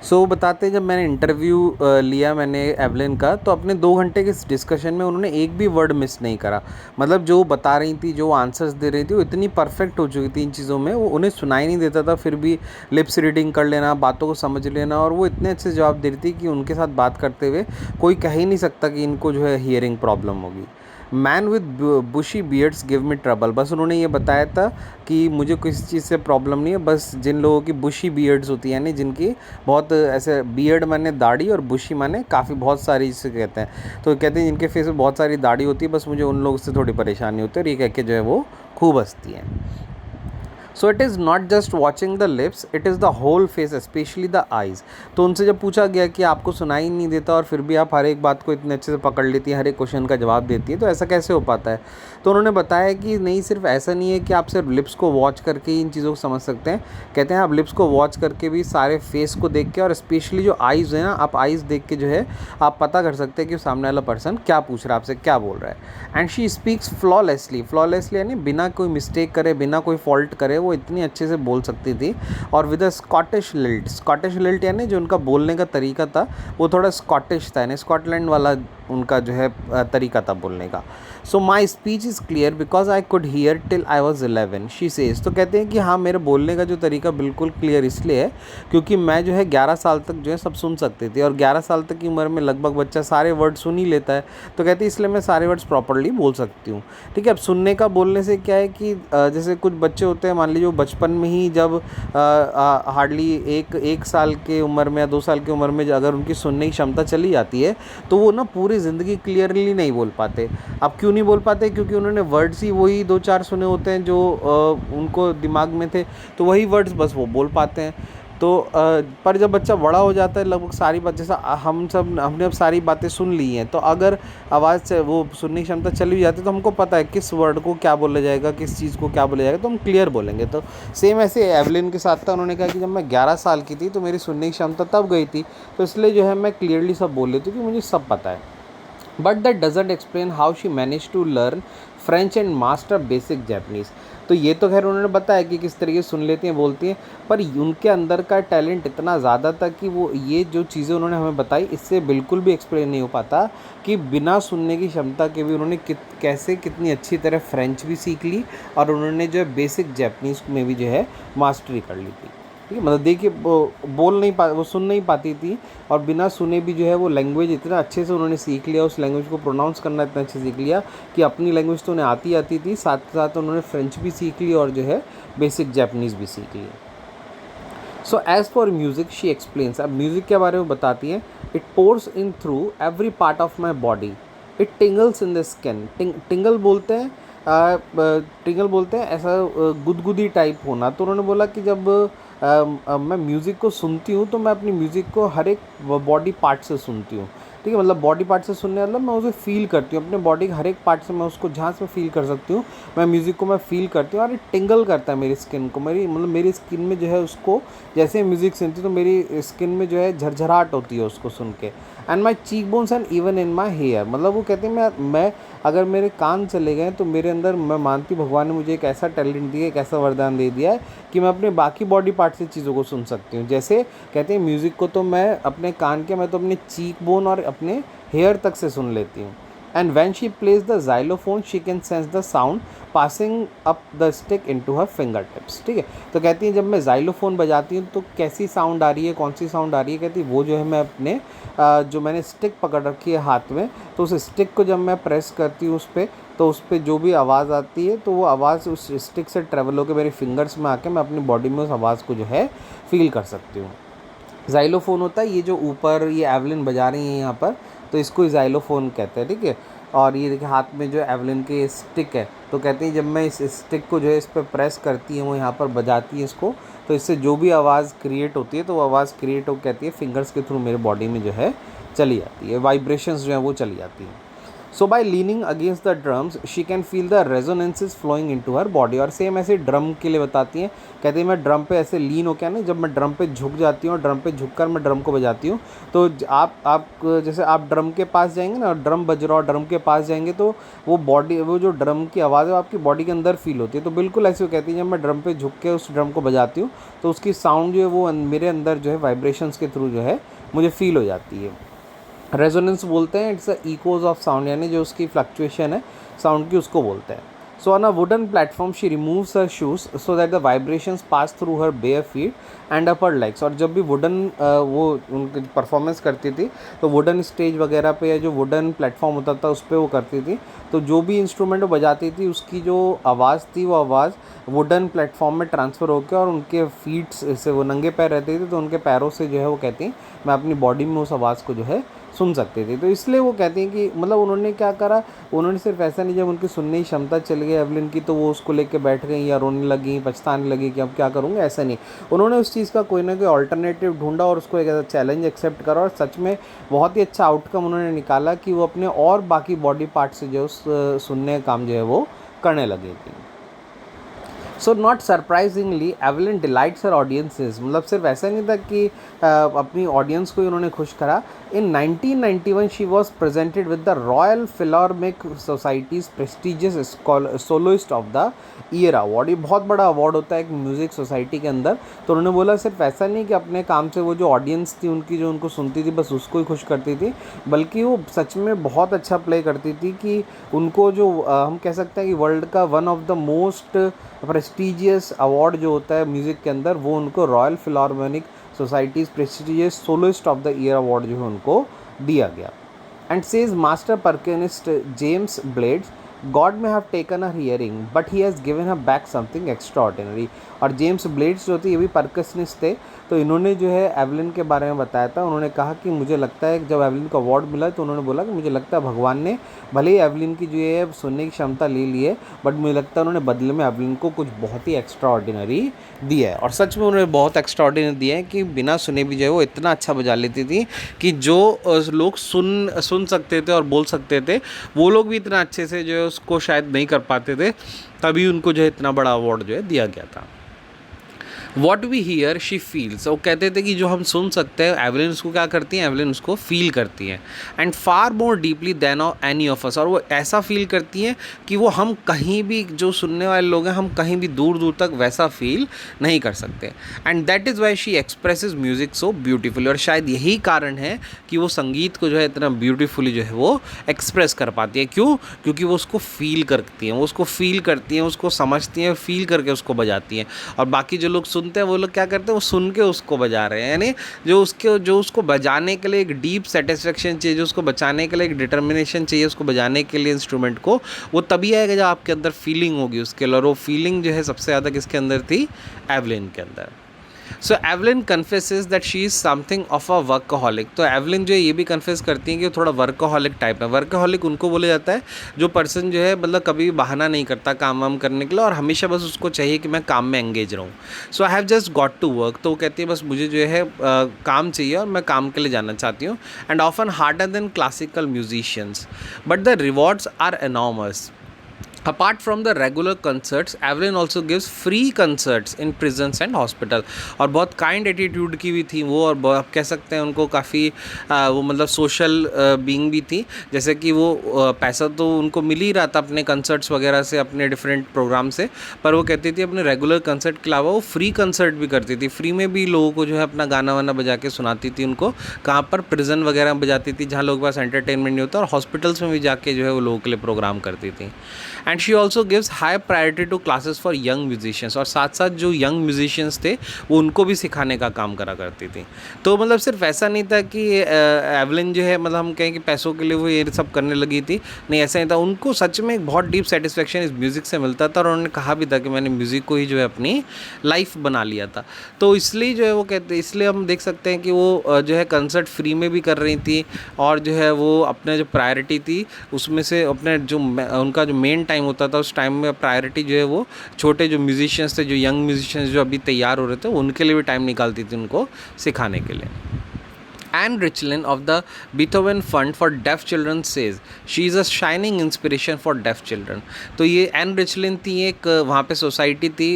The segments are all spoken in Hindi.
सो बताते हैं, जब मैंने इंटरव्यू लिया मैंने एवलिन का, तो अपने 2 घंटे के इस डिस्कशन में उन्होंने एक भी वर्ड मिस नहीं करा। मतलब जो बता रही थी, जो आंसर्स दे रही थी, वो इतनी परफेक्ट हो चुकी थी इन चीज़ों में, वो उन्हें सुनाई नहीं देता था, फिर भी लिप्स रीडिंग कर लेना, बातों को समझ लेना, और वो इतने अच्छे से जवाब दे रही थी कि उनके साथ बात करते हुए कोई कह ही नहीं सकता कि इनको जो है हियरिंग प्रॉब्लम होगी। Man with bushy beards give me trouble, बस उन्होंने ये बताया था कि मुझे किसी चीज़ से प्रॉब्लम नहीं है, बस जिन लोगों की बुशी बियर्ड्स होती है, यानी जिनकी बहुत ऐसे बियर्ड माने दाढ़ी और बुशी माने काफ़ी बहुत सारी जिसे कहते हैं, तो कहते हैं जिनके फेस में बहुत सारी दाढ़ी होती है, बस मुझे उन लोगों से थोड़ी परेशानी होती है, और ये कह के जो है वो खूब हंसती हैं। So it is not just watching the lips, it is the whole face, specially the eyes. तो उनसे जब पूछा गया कि आपको सुनाई नहीं देता और फिर भी आप हर एक बात को इतने अच्छे से पकड़ लेती हैं, हर एक क्वेश्चन का जवाब देती हैं, तो ऐसा कैसे हो पाता है? तो उन्होंने बताया कि नहीं, सिर्फ ऐसा नहीं है कि आप सिर्फ लिप्स को वॉच करके ही इन चीज़ों को समझ सकते हैं। कहते हैं आप लिप्स को वॉच करके भी सारे फेस को देख के, और स्पेशली जो आइज़ है ना, आप आइज़ देख के जो है आप पता कर सकते हैं कि सामने वाला पर्सन क्या पूछ रहा है, आपसे क्या बोल रहा है। And she speaks flawlessly, flawlessly यानी बिना कोई मिस्टेक करे, बिना कोई फॉल्ट करे, वो इतनी अच्छे से बोल सकती थी। और with a Scottish lilt, Scottish lilt यानी जो उनका बोलने का तरीका था वो थोड़ा स्कॉटिश था, यानी स्कॉटलैंड वाला उनका जो है तरीका था बोलने का। So my speech is clear because I could hear till I was 11, she says. तो कहते हैं कि हाँ, मेरे बोलने का जो तरीका बिल्कुल क्लियर इसलिए है क्योंकि मैं जो है 11 साल तक जो है सब सुन सकती थी, और 11 साल तक की उम्र में लगभग बच्चा सारे वर्ड सुन ही लेता है। तो कहती है इसलिए मैं सारे वर्ड्स प्रॉपरली बोल सकती हूँ। ठीक है, अब सुनने का बोलने से क्या है कि जैसे कुछ बच्चे होते हैं, मान लीजिए वो बचपन में ही जब हार्डली एक साल के उम्र में या 2 साल की उम्र में अगर उनकी सुनने की क्षमता चली जाती है, तो वो ना पूरी ज़िंदगी क्लियरली नहीं बोल पाते। अब क्यों नहीं बोल पाते? क्योंकि उन्होंने वर्ड्स ही वही 2-4 सुने होते हैं जो उनको दिमाग में थे, तो वही वर्ड्स बस वो बोल पाते हैं। तो पर जब बच्चा बड़ा हो जाता है, लगभग सारी बात, जैसा हमने अब सारी बातें सुन ली हैं, तो अगर आवाज़ से वो सुनने की क्षमता चली जाती है, तो हमको पता है किस वर्ड को क्या बोला जाएगा, किस चीज़ को क्या बोला जाएगा, तो हम क्लियर बोलेंगे। तो सेम ऐसे एवलिन के साथ था, उन्होंने कहा कि जब मैं 11 साल की थी तो मेरी सुनने की क्षमता तब गई थी, तो इसलिए जो है मैं क्लियरली सब बोल लेती हूँ कि मुझे सब पता है। But that doesn't explain how she manage to learn French and master basic Japanese. तो ये तो खैर उन्होंने बताया कि किस तरीके से सुन लेती हैं, बोलती हैं, पर उनके अंदर का टैलेंट इतना ज़्यादा था कि वो ये जो चीज़ें उन्होंने हमें बताई, इससे बिल्कुल भी एक्सप्लेन नहीं हो पाता कि बिना सुनने की क्षमता के भी उन्होंने कैसे कितनी अच्छी तरह फ्रेंच भी सीख ली, और उन्होंने जो है बेसिक जैपनीज़ में भी जो है मास्टरी कर ली थी। ठीक है, मतलब देखिए वो सुन नहीं पाती थी, और बिना सुने भी जो है वो लैंग्वेज इतना अच्छे से उन्होंने सीख लिया, उस लैंग्वेज को प्रोनाउंस करना इतना अच्छे से सीख लिया कि अपनी लैंग्वेज तो उन्हें आती थी, साथ साथ उन्होंने फ्रेंच भी सीख ली और जो है बेसिक जैपनीज़ भी सीख ली। So as for music she explains, अब म्यूज़िक के बारे में बताती हैं। It pours in through every part of my body, it tingles in the skin. Tingle बोलते हैं, टिंगल बोलते हैं ऐसा गुदगुदी टाइप होना। तो उन्होंने बोला कि जब मैं म्यूज़िक को सुनती हूँ तो मैं अपनी म्यूज़िक को हर एक बॉडी पार्ट से सुनती हूँ। ठीक है, मतलब बॉडी पार्ट से सुनने मतलब मैं उसे फ़ील करती हूँ, अपने बॉडी के हर एक पार्ट से मैं उसको जहाँ से फ़ील कर सकती हूँ, मैं म्यूज़िक को मैं फ़ील करती हूँ, और ये टिंगल करता है मेरी स्किन को, मेरी स्किन में जो है उसको, जैसे म्यूज़िक सुनती हूँ तो मेरी स्किन में जो है झरझराहट होती है उसको सुन के। And my cheek bones and even in my hair, मतलब वो कहते हैं मैं अगर मेरे कान चले गए तो मेरे अंदर, मैं मानती भगवान ने मुझे एक ऐसा टैलेंट दिया, एक ऐसा वरदान दे दिया है कि मैं अपने बाकी बॉडी पार्ट से चीज़ों को सुन सकती हूँ। जैसे कहते हैं म्यूज़िक को तो मैं अपने कान के, मैं तो अपने चीक बोन और अपने हेयर तक से सुन लेती हूँ। And when she plays the xylophone she can sense the sound passing up the stick into her finger tips. ठीक है, तो कहती हैं जब मैं जाइलोफोन बजाती हूँ तो कैसी साउंड आ रही है, कौन सी साउंड आ रही है, कहती वो जो है मैं अपने जो मैंने स्टिक पकड़ रखी है हाथ में, तो उस स्टिक को जब मैं प्रेस करती हूँ उस पर, तो उस पर जो भी आवाज़ आती है तो वो आवाज़ उस स्टिक से ट्रेवल होकर मेरे फिंगर्स में आके मैं अपनी बॉडी में उस आवाज़ को जो है फील कर सकती हूँ। ज़ाइलोफ़ोन होता है ये जो ऊपर ये एवलिन बजा रही हैं यहाँ पर, तो इसको ज़ाइलोफ़ोन कहते हैं। ठीक है, और ये देखिए हाथ में जो एवलिन के स्टिक है, तो कहते हैं जब मैं इस स्टिक को जो है इस पर प्रेस करती है, वो यहाँ पर बजाती है इसको, तो इससे जो भी आवाज़ क्रिएट होती है तो वो आवाज़ क्रिएट हो कहती है फिंगर्स के थ्रू मेरे बॉडी में जो है चली जाती है, वाइब्रेशंस जो हैं वो चली जाती हैं। So by leaning against the drums she can feel the resonances flowing into her body. और सेम ऐसे ड्रम के लिए बताती हैं, कहती है मैं ड्रम पे ऐसे लीन हो, क्या नहीं, जब मैं ड्रम पे झुक जाती हूँ और ड्रम पे झुककर मैं ड्रम को बजाती हूँ, तो आप जैसे आप ड्रम के पास जाएंगे ना, ड्रम बज रहा और ड्रम के पास जाएंगे तो वो बॉडी, वो जो ड्रम की आवाज़ है वो आपकी बॉडी के अंदर फील होती है। तो बिल्कुल ऐसे वो कहती है जब मैं ड्रम पे झुक के उस ड्रम को बजाती हूँ तो उसकी साउंड जो है वो मेरे अंदर जो है वाइब्रेशंस के थ्रू जो है मुझे फील हो जाती है। रेजोनेंस बोलते हैं, it's a echoes of sound, यानी जो उसकी फ्लक्चुएशन है साउंड की उसको बोलते हैं। So on a wooden platform she removes her shoes so that the vibrations pass through her bare feet and upper legs. और जब भी वुडन वो उनकी परफॉर्मेंस करती थी तो वुडन स्टेज वगैरह पे या जो वुडन प्लेटफॉर्म होता था उस पर वो करती थी, तो जो भी इंस्ट्रूमेंट वो बजाती थी उसकी जो आवाज़ थी वो आवाज़ वुडन प्लेटफॉर्म में ट्रांसफ़र होकर और उनके फीट से, वो नंगे पैर रहते थे तो उनके पैरों से जो है वो कहती हैं मैं अपनी बॉडी में उस आवाज़ को जो है सुन सकते थे। तो इसलिए वो कहती हैं कि मतलब उन्होंने क्या करा, उन्होंने सिर्फ ऐसा नहीं, जब उनकी सुनने की क्षमता चली गई एवलिन की तो वो उसको लेके बैठ गई या रोने लगी, पछताने लगी कि अब क्या करूँगा, ऐसा नहीं। उन्होंने उस चीज़ का कोई ना कोई ऑल्टरनेटिव ढूंढा और उसको एक ऐसा चैलेंज एक्सेप्ट करा और सच में बहुत ही अच्छा आउटकम उन्होंने निकाला कि वो अपने और बाकी बॉडी पार्ट से जो उस सुनने का काम जो है वो करने लगी थी। So not surprisingly Evelyn delights her audiences, मतलब सिर्फ ऐसा नहीं था कि अपनी ऑडियंस को ही उन्होंने खुश करा। In 1991 she was presented with the royal philharmonic society's prestigious soloist of the year award. ये बहुत बड़ा अवार्ड होता है एक म्यूज़िक सोसाइटी के अंदर। तो उन्होंने बोला सिर्फ ऐसा नहीं कि अपने काम से वो जो ऑडियंस थी उनकी जो उनको सुनती थी बस उसको ही खुश करती थी, बल्कि वो सच में बहुत अच्छा प्ले करती थी कि उनको जो हम कह सकते हैं कि वर्ल्ड का one of the most prestigious award जो होता है म्यूज़िक के अंदर वो उनको royal philharmonic society's prestigious soloist of the year award जो है उनको दिया गया। And says master percussionist James Blades, God may have taken her hearing but he has given her back something extraordinary. और जेम्स ब्लेड्स जो थे ये भी परकसनिस्ट थे, तो इन्होंने जो है एवलिन के बारे में बताया था। उन्होंने कहा कि मुझे लगता है जब एवलिन को अवार्ड मिला तो उन्होंने बोला कि मुझे लगता है भगवान ने भले ही एवलिन की जो है सुनने की क्षमता ले ली है बट मुझे लगता है उन्होंने बदले में एवलिन को कुछ बहुत ही एक्स्ट्रा ऑर्डिनरी दिया है। और सच में उन्होंने बहुत एक्स्ट्रा ऑर्डिनरी दिया है कि बिना सुने भी जो है वो इतना अच्छा बजा लेती थी कि जो लोग सुन सकते थे और बोल सकते थे वो लोग भी इतना अच्छे से जो है उसको शायद नहीं कर पाते थे, तभी उनको जो है इतना बड़ा अवार्ड जो है दिया गया था। What we hear she feels, वो कहते थे कि जो हम सुन सकते हैं एवलिन उसको क्या करती हैं, एवलिन उसको फील करती हैं। And far more deeply than any of us, और वो ऐसा फील करती हैं कि वो हम कहीं भी जो सुनने वाले लोग हैं हम कहीं भी दूर दूर तक वैसा फील नहीं कर सकते। And that is why she expresses music so beautifully, और शायद यही कारण है कि वो संगीत को जो है इतना ब्यूटीफुली जो है वो एक्सप्रेस कर पाती है। क्यों? क्योंकि वो उसको फील करती हैं, वो उसको फील करती हैं, उसको समझती हैं, फील करके उसको बजाती हैं। और बाकी जो लोग सुनते हैं वो लोग क्या करते हैं, वो सुन के उसको बजा रहे हैं, यानी जो उसको बजाने के लिए एक डीप सेटिस्फेक्शन चाहिए, जो उसको बचाने के लिए एक डिटर्मिनेशन चाहिए उसको बजाने के लिए इंस्ट्रूमेंट को, वो तभी आएगा जब आपके अंदर फीलिंग होगी उसके लिए। और वो फीलिंग जो है सबसे ज़्यादा किसके अंदर थी, एवलिन के अंदर। So Evelyn confesses that she is something of a workaholic, तो एवलिन जो है ये भी कन्फेस करती हैं कि वो थोड़ा वर्कहॉलिक टाइप है। वर्कहॉलिक उनको बोला जाता है जो पर्सन जो है मतलब कभी बहाना नहीं करता काम वाम करने के लिए और हमेशा बस उसको चाहिए कि मैं काम में एंगेज रहूँ। So I have just got to work, तो वो कहती है बस मुझे जो है काम चाहिए और मैं काम के लिए जाना चाहती हूँ। And often harder than classical musicians but the rewards are enormous. Apart from the regular concerts, Evelyn also gives free concerts in prisons and hospital। और बहुत काइंड एटीट्यूड की भी थी वो, और आप कह सकते हैं उनको काफ़ी वो मतलब सोशल बीइंग भी थी। जैसे कि वो पैसा तो उनको मिल ही रहा था अपने कंसर्ट्स वगैरह से, अपने डिफरेंट प्रोग्राम से, पर वो कहती थी अपने रेगुलर कंसर्ट के अलावा वो फ्री कंसर्ट भी करती थी। फ्री में भी लोगों को जो है अपना गाना वाना बजा के सुनाती थी उनको। कहाँ पर? प्रिजन वगैरह में बजाती थी जहाँ लोगों के पास एंटरटेनमेंट नहीं होता, और हॉस्पिटल्स में भी जाके जो है वो लोगों के लिए प्रोग्राम करती थी। And she also gives high priority to classes for young musicians, और साथ साथ जो यंग म्यूजिशियंस थे वो उनको भी सिखाने का काम करा करती थी। तो मतलब सिर्फ ऐसा नहीं था कि एवलिन जो है मतलब हम कहें कि पैसों के लिए वो ये सब करने लगी थी, नहीं ऐसा नहीं था। उनको सच में एक बहुत डीप सेटिस्फेक्शन इस म्यूज़िक से मिलता था, और उन्होंने कहा भी था कि मैंने म्यूज़िक को ही जो है अपनी लाइफ बना लिया था। तो इसलिए जो है वो कहते, इसलिए हम देख सकते हैं कि वो जो है कंसर्ट फ्री में भी कर रही थी, और जो है वो अपने जो प्रायोरिटी थी उसमें से अपने जो उनका जो मेन टाइम होता था उस टाइम में प्रायोरिटी जो है वो छोटे जो म्यूजिशियंस थे, जो यंग म्यूजिशियंस जो अभी तैयार हो रहे थे, उनके लिए भी टाइम निकालती थी उनको सिखाने के लिए। Anne Richlin of the Beethoven Fund for Deaf Children says she is a shining inspiration for deaf children. तो ये एन रिचलिन थी, एक वहाँ पे सोसाइटी थी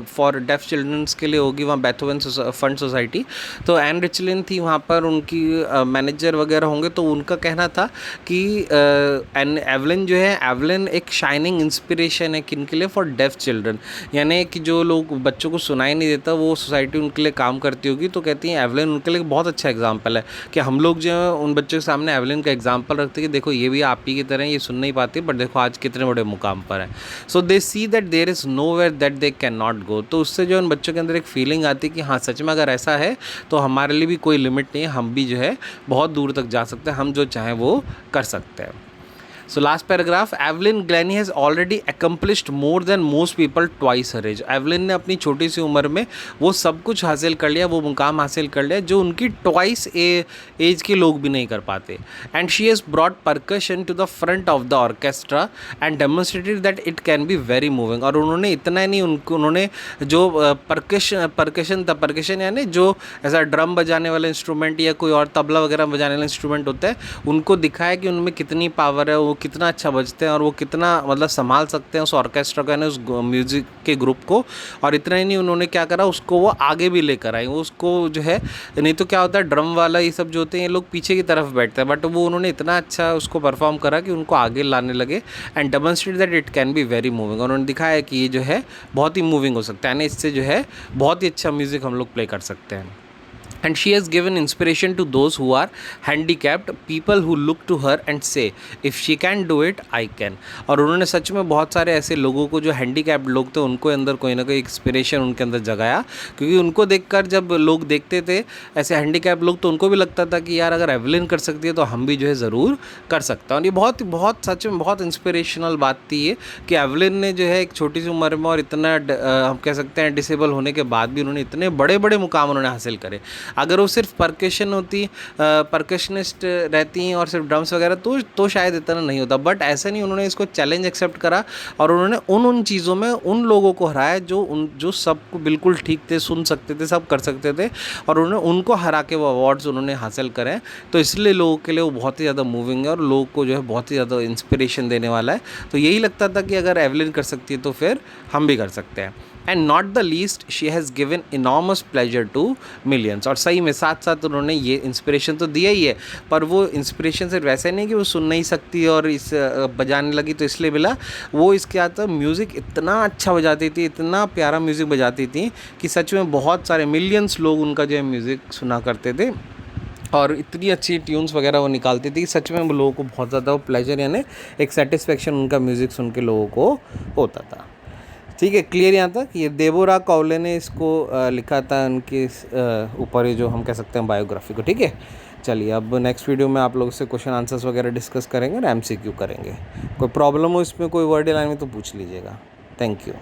फॉर डेफ चिल्ड्रंस के लिए होगी वहाँ, बेथोवन फंड सोसाइटी। तो एन रिचलिन थी वहाँ पर, उनकी मैनेजर वगैरह होंगे। तो उनका कहना था कि एवलिन जो है, एवलिन एक शाइनिंग इंस्पिरेशन है किनके लिए, फॉर डेफ चिल्ड्रन, यानी कि जो लोग बच्चों को सुनाई नहीं देता वो सोसाइटी उनके लिए काम करती होगी। तो कहती हैं एवलिन उनके लिए बहुत अच्छा एग्जाम्पल है कि हम लोग जो है उन बच्चों के सामने एवलिन का एग्जाम्पल रखते हैं कि देखो ये भी आप ही की तरह ये सुन नहीं पाती, बट देखो आज कितने बड़े मुकाम पर है। So they see that there is nowhere that they can not go. तो उससे जो उन बच्चों के अंदर एक फीलिंग आती है कि हाँ सच में अगर ऐसा है तो हमारे लिए भी कोई लिमिट नहीं है, हम भी जो है बहुत दूर तक जा सकते हैं, हम जो चाहें वो कर सकते हैं। So last paragraph, Evelyn Glennie has already accomplished more than most people twice her age. Evelyn ने अपनी छोटी सी उम्र में वो सब कुछ हासिल कर लिया, वो मुकाम हासिल कर लिया जो उनकी ट्वाइस एज के लोग भी नहीं कर पाते। And she has brought percussion to the front of the orchestra and demonstrated that it can be very moving. और उन्होंने इतना ही नहीं, उन्होंने जो परकशन यानी जो ऐसा ड्रम बजाने वाला इंस्ट्रूमेंट या कोई और तबला वगैरह बजाने वाला इंस्ट्रूमेंट होता है, उनको दिखाया कि उनमें कितनी पावर है, वो कितना अच्छा बजते हैं और वो कितना मतलब संभाल सकते हैं उस ऑर्केस्ट्रा को, यानी उस म्यूज़िक के ग्रुप को। और इतना ही नहीं, उन्होंने क्या करा, उसको वो आगे भी लेकर आए। उसको जो है, नहीं तो क्या होता है ड्रम वाला ये सब जो होते हैं ये लोग पीछे की तरफ बैठते हैं, बट वो उन्होंने इतना अच्छा उसको परफॉर्म करा कि उनको आगे लाने लगे। And demonstrate that it can be very moving. उन्होंने दिखाया कि ये जो है बहुत ही मूविंग हो सकता है, यानी इससे जो है बहुत ही अच्छा म्यूज़िक हम लोग प्ले कर सकते हैं। And she has given inspiration to those who are handicapped, people who look to her and say, if she can do it, I can। और उन्होंने सच में बहुत सारे ऐसे लोगों को जो हैंडीकैप्ड लोग थे उनको अंदर कोई ना कोई इंस्पिरेशन उनके अंदर जगाया, क्योंकि उनको देखकर जब लोग देखते थे ऐसे हैंडीकैप्ड लोग तो उनको भी लगता था कि यार अगर एवलिन कर सकती है तो हम भी जो है ज़रूर कर सकते हैं। और ये बहुत सच में बहुत इंस्पिरेशनल बात थी ये, कि एवलिन ने जो है एक छोटी सी उम्र में और इतना हम कह सकते हैं डिसेबल होने के बाद भी उन्होंने इतने बड़े बड़े मुकाम उन्होंने हासिल करे। अगर वो सिर्फ परकशन होती, परकशनिस्ट रहती और सिर्फ ड्रम्स वगैरह तो शायद इतना नहीं होता, बट ऐसा नहीं, उन्होंने इसको चैलेंज एक्सेप्ट करा और उन्होंने उन चीज़ों में उन लोगों को हराया जो सबको बिल्कुल ठीक थे, सुन सकते थे, सब कर सकते थे, और उन्होंने उनको हरा के वो अवार्ड्स उन्होंने हासिल करे। तो इसलिए लोगों के लिए वो बहुत ही ज़्यादा मूविंग है और लोगों को जो है बहुत ही ज़्यादा इंस्पिरेशन देने वाला है। तो यही लगता था कि अगर एवलिन कर सकती है तो फिर हम भी कर सकते हैं। And not the least she has given enormous pleasure to millions. और सही में साथ साथ उन्होंने ये इंस्पिरेशन तो दिया ही है, पर वो इंस्पिरेशन सिर्फ वैसे नहीं कि वो सुन नहीं सकती और इस बजाने लगी तो इसलिए मिला, वो इसके आता म्यूज़िक इतना अच्छा बजाती थी, इतना प्यारा म्यूज़िक बजाती थी कि सच में बहुत सारे मिलियंस लोग उनका जो है म्यूज़िक सुना करते थे और इतनी अच्छी ट्यून्स वगैरह वो निकालती थी, सच में वो लोगों को बहुत ज़्यादा वो प्लेजर यानी एक सेटिस्फेक्शन उनका म्यूज़िक सुन के लोगों को होता था। ठीक है, क्लियर यहाँ तक। ये देबोरा कॉवले ने इसको लिखा था उनके ऊपर, ये जो हम कह सकते हैं बायोग्राफी को। ठीक है, चलिए अब नेक्स्ट वीडियो में आप लोगों से क्वेश्चन आंसर्स वगैरह डिस्कस करेंगे और MCQ करेंगे। कोई प्रॉब्लम हो इसमें, कोई वर्ड लाइन में तो पूछ लीजिएगा। Thank you.